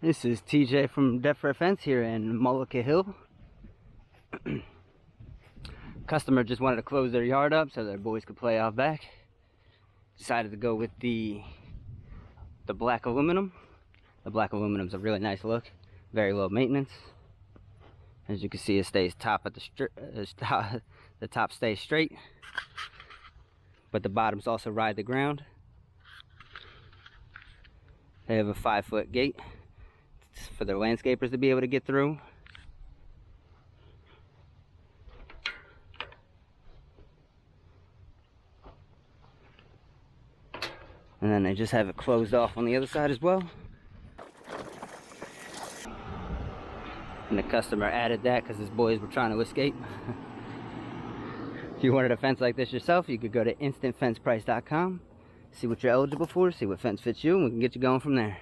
This is TJ from Deptford Fence here in Mullica Hill. Customer just wanted to close their yard up so their boys could play out back. Decided to go with the black aluminum. The black aluminum is a really nice look, very low maintenance. As you can see, it stays top at the top stays straight, but the bottoms also ride the ground. They have a 5-foot gate for their landscapers to be able to get through. And then they just have it closed off on the other side as well. And the customer added that because his boys were trying to escape. If you wanted a fence like this yourself, you could go to instantfenceprice.com, see what you're eligible for, see what fence fits you, and we can get you going from there.